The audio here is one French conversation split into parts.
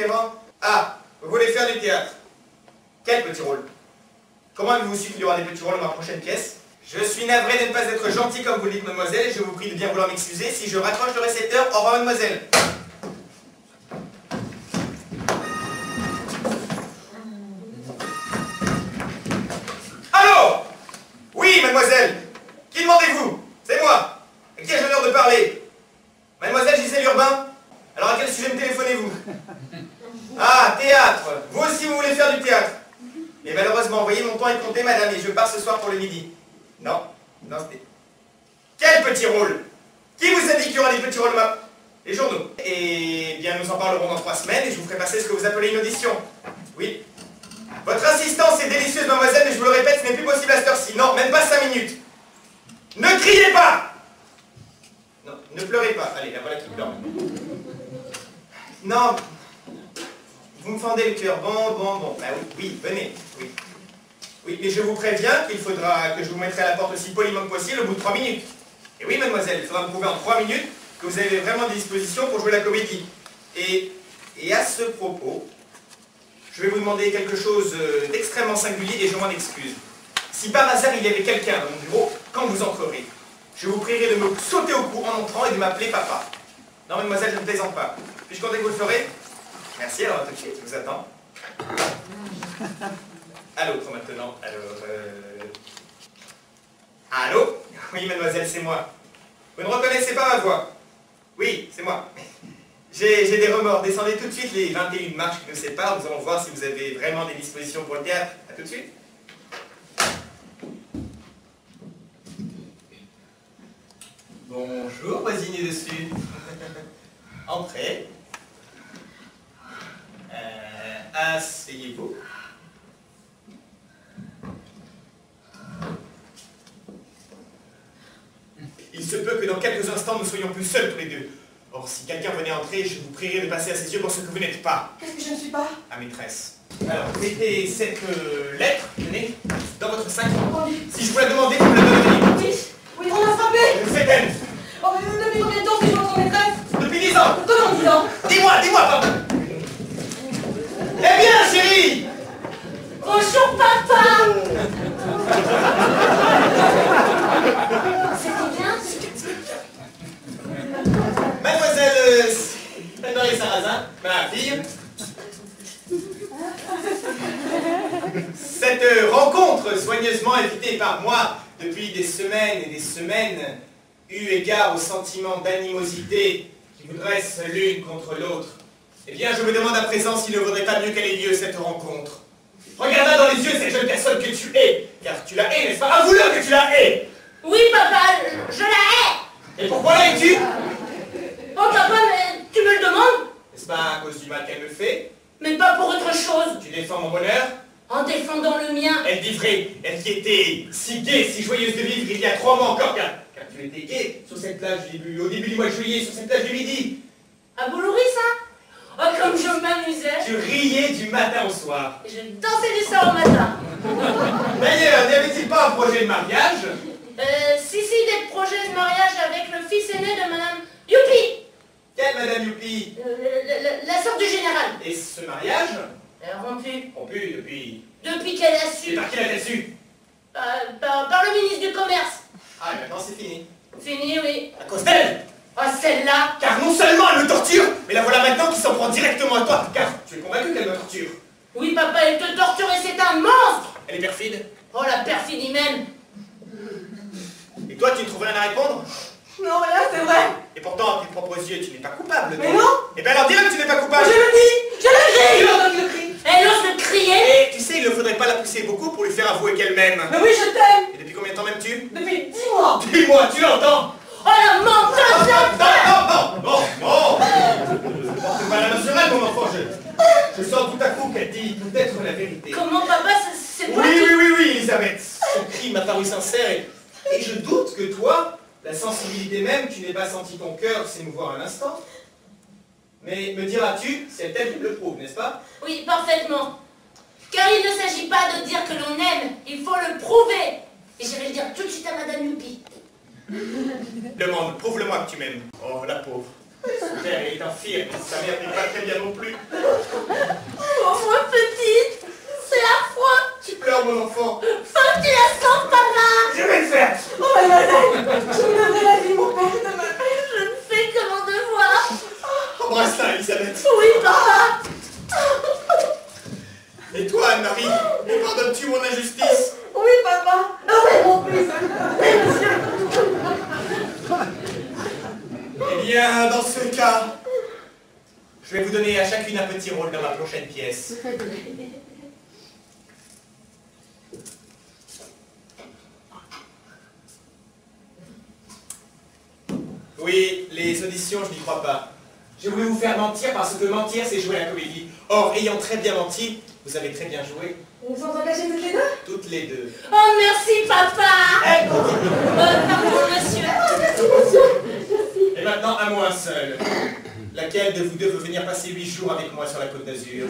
Clément? Ah, vous voulez faire du théâtre? Quel petit rôle? Comment avez-vous su qu'il y aura des petits rôles dans ma prochaine pièce? Je suis navré de ne pas être gentil comme vous le dites, mademoiselle, et je vous prie de bien vouloir m'excuser si je raccroche le récepteur. Au revoir, mademoiselle. Allô? Oui, mademoiselle. Qui demandez-vous? C'est moi. À qui ai-je l'honneur de parler? Mademoiselle Gisèle Urbain? Alors à quel sujet me téléphonez-vous? Ah, théâtre. Vous aussi, vous voulez faire du théâtre? Et malheureusement, voyez, mon temps est compté, madame, et je pars ce soir pour le midi. Non, non, c'était... Quel petit rôle? Qui vous a dit qu'il y aura des petits rôles? Les journaux. Eh bien, nous en parlerons dans 3 semaines, et je vous ferai passer ce que vous appelez une audition. Oui. Votre assistance est délicieuse, mademoiselle, mais je vous le répète, ce n'est plus possible à cette heure-ci. Non, même pas 5 minutes. Ne criez pas! Non, ne pleurez pas. Allez, la voilà qui pleure. Non... Vous me fendez le cœur. Bon. Bah oui, venez. Oui. Oui, mais je vous préviens qu'il faudra que je vous mettrai à la porte aussi poliment que possible au bout de 3 minutes. Et oui, mademoiselle, il faudra me prouver en 3 minutes que vous avez vraiment des dispositions pour jouer la comédie. Et à ce propos, je vais vous demander quelque chose d'extrêmement singulier et je m'en excuse. Si par hasard il y avait quelqu'un dans mon bureau, quand vous entrerez, je vous prierai de me sauter au cou en entrant et de m'appeler papa. Non, mademoiselle, je ne plaisante pas. Puis-je compter que vous le ferez? Merci, alors à tout de suite, je vous attends. À l'autre maintenant, Allô? Oui, mademoiselle, c'est moi. Vous ne reconnaissez pas ma voix? Oui, c'est moi. J'ai des remords. Descendez tout de suite les 21 marches qui nous séparent. Nous allons voir si vous avez vraiment des dispositions pour le théâtre. À tout de suite. Bonjour, voisinier dessus. Entrez. Asseyez-vous. Il se peut que dans quelques instants, nous soyons plus seuls tous les deux. Or, si quelqu'un venait entrer, je vous prierai de passer à ses yeux pour ce que vous n'êtes pas. Qu'est-ce que je ne suis pas? À maîtresse. Alors, mettez cette lettre, tenez, dans votre sac. Si je vous la demandais, vous me la donneriez. Oui, on a frappé. C'est elle. Oh, mais depuis combien de temps que je vois son maîtresse? Depuis 10 ans. Comment 10 ans? Dis-moi, papa. Eh bien, chérie. Bonjour, papa. C'était bien? Mademoiselle Anne-Marie Sarrazin, ma fille. Cette rencontre soigneusement évitée par moi depuis des semaines et des semaines, eu égard au sentiment d'animosité qui vous dresse l'une contre l'autre, eh bien je me demande à présent s'il ne vaudrait pas mieux qu'elle ait lieu cette rencontre. Regarde dans les yeux cette jeune personne que tu hais, car tu la hais, n'est-ce pas? Avoue-le que tu la hais! Oui, papa, je la hais. Et pourquoi la hais-tu? Oh, papa, mais tu me le demandes? N'est-ce pas à cause du mal qu'elle me fait? Mais pas pour autre chose. Tu défends mon bonheur? En défendant le mien. Elle vivrait, elle qui était si gaie, si joyeuse de vivre il y a 3 mois encore, car tu étais gaie sur cette plage au début du mois de juillet, sur cette plage du midi. À Boulouris, ça? Oh, comme je m'amusais. Tu riais du matin au soir. Et je dansais du soir au matin. D'ailleurs, n'y avait-il pas un projet de mariage? Si, des projets de mariage avec le fils aîné de Madame Youpi. Quelle Madame Youpi? La sœur du général. Et ce mariage? Rompu. Rompu depuis... Depuis qu'elle a su. Et par qui l'a-t-elle su? Par le ministre du Commerce. Ah, et maintenant c'est fini. Fini, oui. À cause d'elle? Oh, celle-là. Car non seulement elle me torture, mais la voilà maintenant qui s'en prend directement à toi. Car tu es convaincu qu'elle me torture? Oui, papa, elle te torture et c'est un monstre. Elle est perfide? Oh, la perfidie même. Et toi, tu ne trouves rien à répondre? Non, rien, c'est vrai. Et pourtant, à tes propres yeux, tu n'es pas coupable. Mais non. Eh bien alors dis-le que tu n'es pas coupable. Je le dis. Je le dis. Tu entends le cri? Elle ose le crier. Et tu sais, il ne faudrait pas la pousser beaucoup pour lui faire avouer qu'elle m'aime. Mais oui, je t'aime. Et depuis combien de temps m'aimes-tu? Depuis 10 mois. Dis-moi, tu l'entends? Oh, la menteuse. Non. Ne porte pas la main sur elle, mon enfant. Je sens tout à coup qu'elle dit peut-être la vérité. Comment, papa, c'est toi Oui, Elisabeth. Ce cri m'a paru sincère et je doute que toi, la sensibilité même, tu n'aies pas senti ton cœur s'émouvoir un instant. Mais me diras-tu, c'est elle qui le prouve, n'est-ce pas? Oui, parfaitement. Car il ne s'agit pas de dire que l'on aime, il faut le prouver. Et je vais le dire tout de suite à Madame Youpi. Demande, prouve-le-moi que tu m'aimes. Oh, la pauvre. Son père est infirme, sa mère n'est pas très bien non plus. Pauvre petite, c'est affreux. Tu pleures, mon enfant. Faut que tu la sens, papa. Je vais le faire. Oh, mademoiselle, je vous donnerai la vie, mon père, demain. Je ne fais que mon devoir. Embrasse-la, Elisabeth. Oui, papa. Et toi, Anne-Marie, me pardonnes-tu mon injustice? Oui, papa. Ah oui, mon fils. Eh bien, dans ce cas, je vais vous donner à chacune un petit rôle dans ma prochaine pièce. Oui, les auditions, je n'y crois pas. J'ai voulu vous faire mentir parce que mentir, c'est jouer à la comédie. Or, ayant très bien menti, vous avez très bien joué. Nous sommes engagés toutes les deux? Toutes les deux. Oh, merci, papa. Pardon, monsieur. Et maintenant, à moi seul. Laquelle de vous deux veut venir passer 8 jours avec moi sur la Côte d'Azur?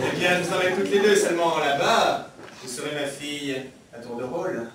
Eh bien, vous en avez toutes les deux, seulement là-bas, vous serez ma fille à tour de rôle.